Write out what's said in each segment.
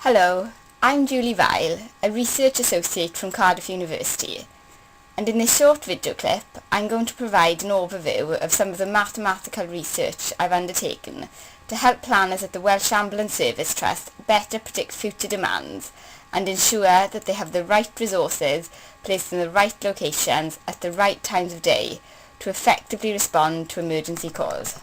Hello, I'm Julie Vile, a Research Associate from Cardiff University, and in this short video clip I'm going to provide an overview of some of the mathematical research I've undertaken to help planners at the Welsh Ambulance Service Trust better predict future demands and ensure that they have the right resources placed in the right locations at the right times of day to effectively respond to emergency calls.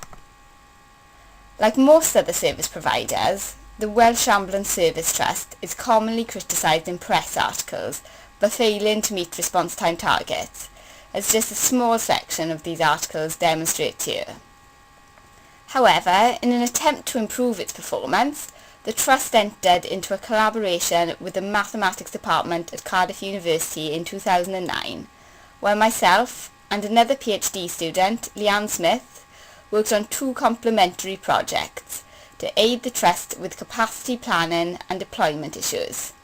Like most other service providers, the Welsh Ambulance Service Trust is commonly criticised in press articles for failing to meet response time targets, as just a small section of these articles demonstrates here. However, in an attempt to improve its performance, the Trust entered into a collaboration with the Mathematics Department at Cardiff University in 2009, where myself and another PhD student, Leanne Smith, worked on two complementary projects to aid the Trust with capacity planning and deployment issues.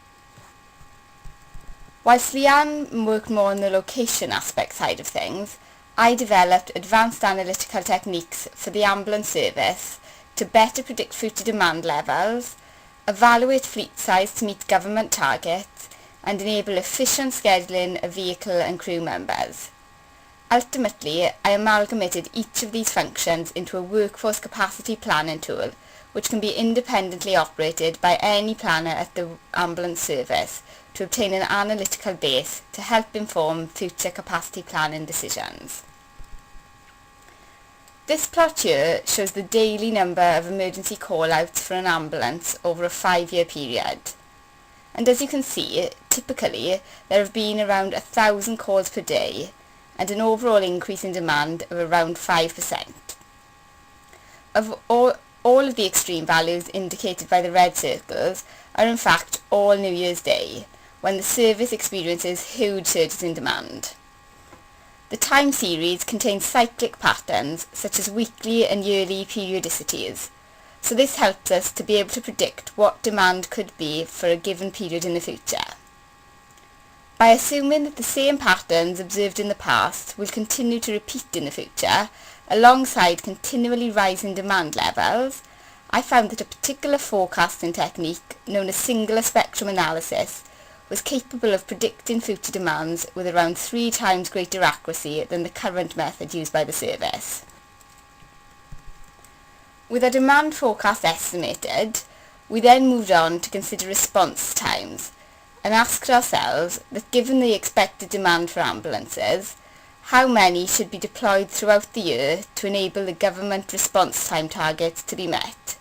Whilst Leanne worked more on the location aspect side of things, I developed advanced analytical techniques for the ambulance service to better predict future demand levels, evaluate fleet size to meet government targets, and enable efficient scheduling of vehicle and crew members. Ultimately, I amalgamated each of these functions into a workforce capacity planning tool which can be independently operated by any planner at the ambulance service to obtain an analytical base to help inform future capacity planning decisions. This plot here shows the daily number of emergency call-outs for an ambulance over a 5-year period. And as you can see, typically there have been around 1,000 calls per day and an overall increase in demand of around 5%. Of all of the extreme values indicated by the red circles are in fact all New Year's Day, when the service experiences huge surges in demand. The time series contains cyclic patterns such as weekly and yearly periodicities, so this helps us to be able to predict what demand could be for a given period in the future. By assuming that the same patterns observed in the past will continue to repeat in the future, alongside continually rising demand levels, I found that a particular forecasting technique known as singular spectrum analysis was capable of predicting future demands with around 3 times greater accuracy than the current method used by the service. With our demand forecast estimated, we then moved on to consider response times and asked ourselves that given the expected demand for ambulances, how many should be deployed throughout the year to enable the government response time targets to be met.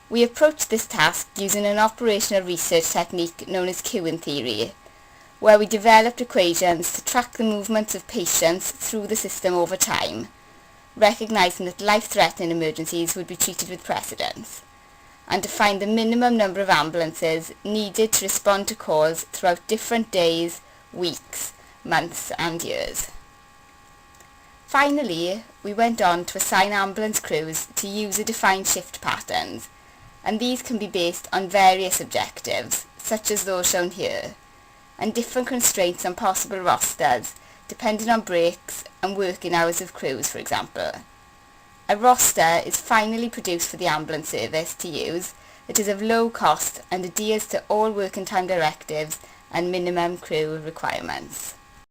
We approached this task using an operational research technique known as queuing theory, where we developed equations to track the movements of patients through the system over time, recognising that life-threatening emergencies would be treated with precedence, and to find the minimum number of ambulances needed to respond to calls throughout different days, weeks, months and years. Finally, we went on to assign ambulance crews to user-defined shift patterns, and these can be based on various objectives, such as those shown here, and different constraints on possible rosters, depending on breaks and working hours of crews, for example. A roster is finally produced for the ambulance service to use that is of low cost and adheres to all working time directives and minimum crew requirements.